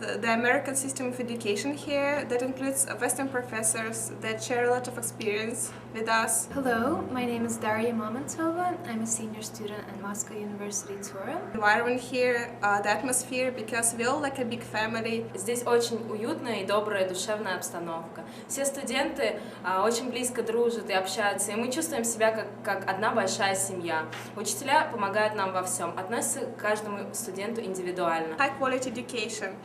the American system of education here that includes Western professors that share a lot of experience with us. Hello, my name is Daria Mamontova. I'm a senior student at Moscow University Tura. Environment here, the atmosphere, because we all like a big family. Здесь очень уютная и добрая душевная обстановка. Все студенты очень близко дружат и общаются, и мы чувствуем себя как одна большая семья. Учителя помогают нам во всем, относятся к каждому студенту индивидуально. High quality education.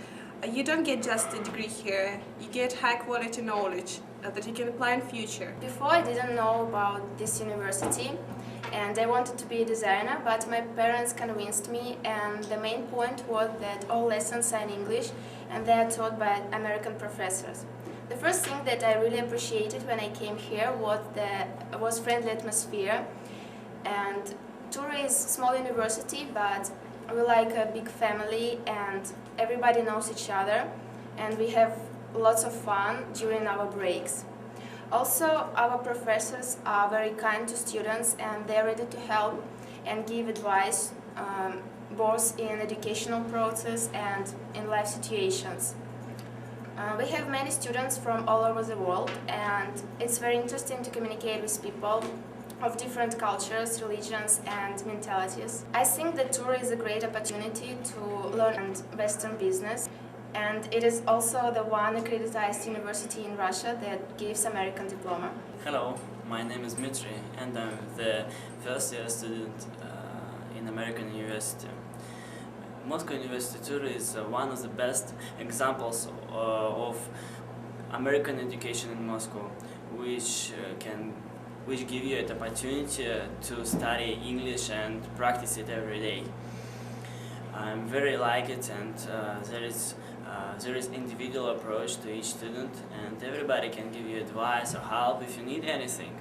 You don't get just a degree here, you get high quality knowledge that you can apply in future. Before I didn't know about this university and I wanted to be a designer, but my parents convinced me, and the main point was that all lessons are in English and they are taught by American professors. The first thing that I really appreciated when I came here was friendly atmosphere. And Tura is a small university, but we're like a big family and everybody knows each other, and we have lots of fun during our breaks. Also, our professors are very kind to students and they're ready to help and give advice both in educational process and in life situations. We have many students from all over the world, and it's very interesting to communicate with people of different cultures, religions and mentalities. I think that Tura is a great opportunity to learn Western business, and it is also the one accredited university in Russia that gives American diploma. Hello, my name is Dmitry and I'm the first year student in American University. Moscow University Tura is one of the best examples of American education in Moscow, which give you an opportunity to study English and practice it every day. I very like it, and there is individual approach to each student, and everybody can give you advice or help if you need anything.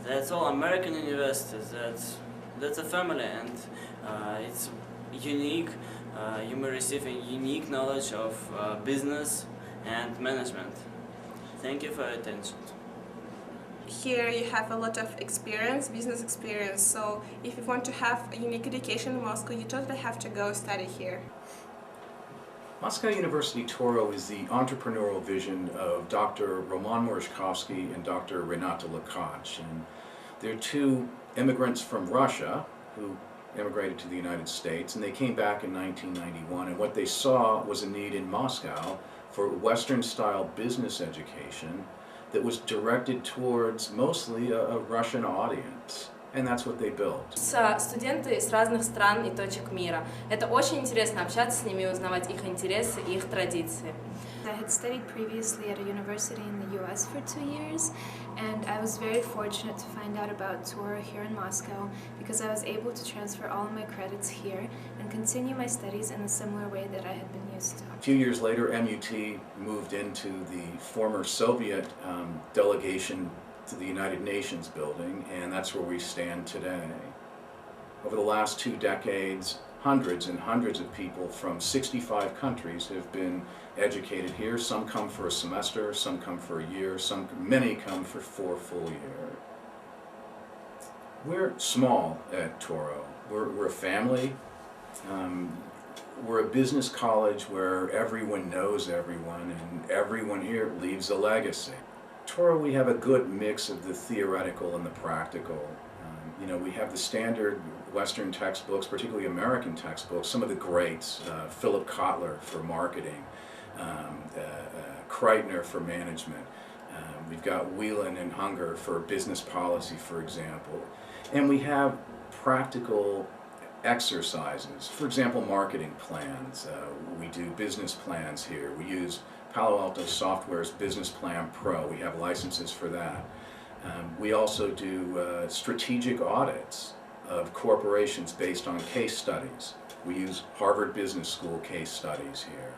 That's all American universities. That's a family, and it's unique. You may receive a unique knowledge of business and management. Thank you for your attention. Here you have a lot of experience, business experience, so if you want to have a unique education in Moscow, you totally have to go study here. Moscow University Turo is the entrepreneurial vision of Dr. Roman Merezhkovsky and Dr. Renata Lakach. And they're two immigrants from Russia who immigrated to the United States, and they came back in 1991, and what they saw was a need in Moscow for Western-style business education that was directed towards mostly a Russian audience. And that's what they built. Студенты с разных стран и точек мира. Это очень интересно общаться с ними и узнавать их интересы и их традиции. I had studied previously at a university in the US for 2 years, and I was very fortunate to find out about Tura here in Moscow because I was able to transfer all of my credits here and continue my studies in a similar way that I had been used to. A few years later, MUT moved into the former Soviet delegation to the United Nations building, and that's where we stand today. Over the last 2 decades, hundreds and hundreds of people from 65 countries have been educated here. Some come for a semester, some come for a year, many come for 4 full years. We're small at Turo. We're a family. We're a business college where everyone knows everyone, and everyone here leaves a legacy. Turo, we have a good mix of the theoretical and the practical. We have the standard Western textbooks, particularly American textbooks, some of the greats, Philip Kotler for marketing, Kreitner for management. We've got Whelan and Hunger for business policy, for example. And we have practical exercises. For example, marketing plans. We do business plans here. We use Palo Alto Software's Business Plan Pro. We have licenses for that. We also do strategic audits of corporations based on case studies. We use Harvard Business School case studies here.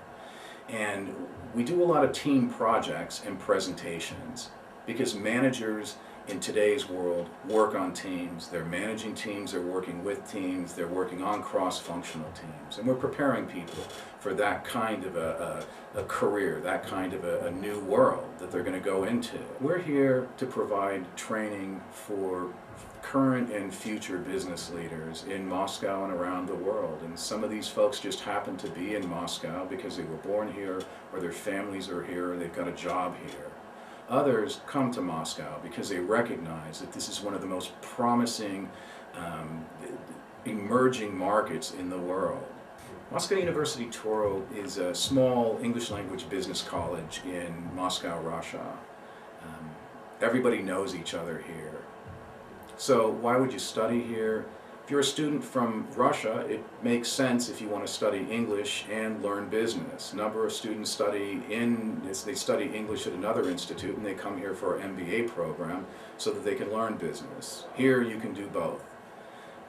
And we do a lot of team projects and presentations because managers in today's world work on teams. They're managing teams, they're working with teams, they're working on cross-functional teams. And we're preparing people for that kind of a career, that kind of a new world that they're going to go into. We're here to provide training for current and future business leaders in Moscow and around the world. And some of these folks just happen to be in Moscow because they were born here, or their families are here, or they've got a job here. Others come to Moscow because they recognize that this is one of the most promising emerging markets in the world. Moscow University Turo is a small English language business college in Moscow, Russia. Everybody knows each other here. So why would you study here? If you're a student from Russia, it makes sense if you want to study English and learn business. A number of students study English at another institute and they come here for an MBA program so that they can learn business. Here you can do both.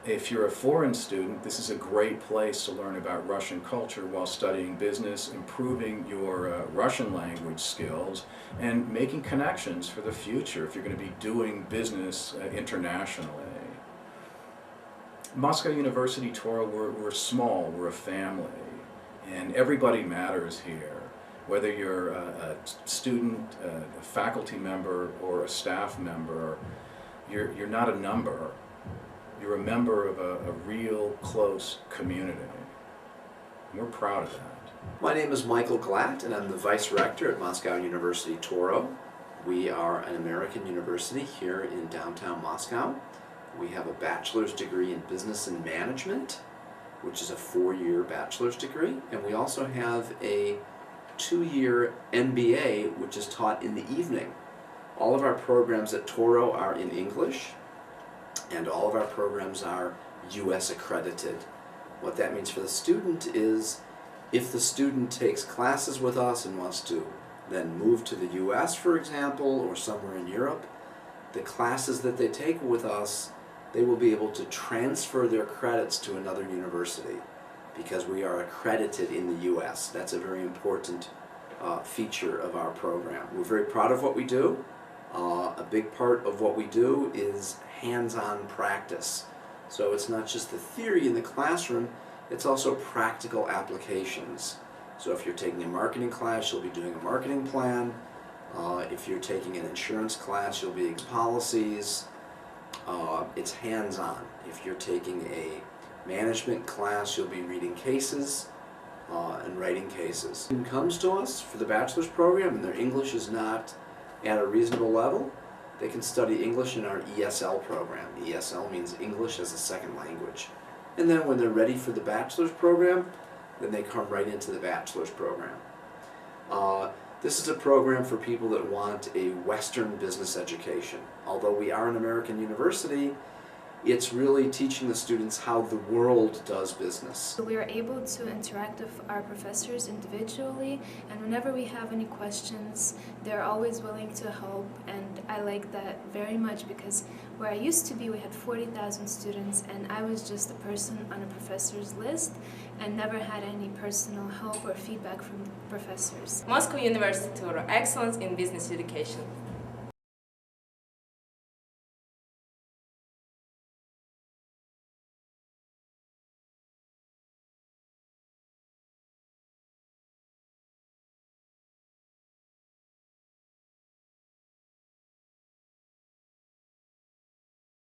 If you're a foreign student, this is a great place to learn about Russian culture while studying business, improving your Russian language skills, and making connections for the future if you're going to be doing business internationally. Moscow University Turo, we're small, we're a family, and everybody matters here. Whether you're a student, a faculty member, or a staff member, you're not a number. You're a member of a real close community. And we're proud of that. My name is Michael Glatt, and I'm the Vice Rector at Moscow University Turo. We are an American university here in downtown Moscow. We have a bachelor's degree in Business and Management, which is a 4-year bachelor's degree, and we also have a 2-year MBA, which is taught in the evening. All of our programs at Turo are in English, and all of our programs are US accredited. What that means for the student is if the student takes classes with us and wants to then move to the US, for example, or somewhere in Europe, the classes that they take with us, they will be able to transfer their credits to another university because we are accredited in the US. That's a very important feature of our program. We're very proud of what we do. A big part of what we do is hands-on practice. So it's not just the theory in the classroom, it's also practical applications. So if you're taking a marketing class, you'll be doing a marketing plan. If you're taking an insurance class, you'll be doing policies. It's hands-on. If you're taking a management class, you'll be reading cases and writing cases. Student comes to us for the bachelor's program and their English is not at a reasonable level, they can study English in our ESL program. ESL means English as a second language. And then when they're ready for the bachelor's program, then they come right into the bachelor's program. This is a program for people that want a Western business education. Although we are an American university, it's really teaching the students how the world does business. We are able to interact with our professors individually, and whenever we have any questions, they're always willing to help, and I like that very much because where I used to be, we had 40,000 students, and I was just a person on a professor's list and never had any personal help or feedback from the professors. Moscow University Turo, excellence in business education.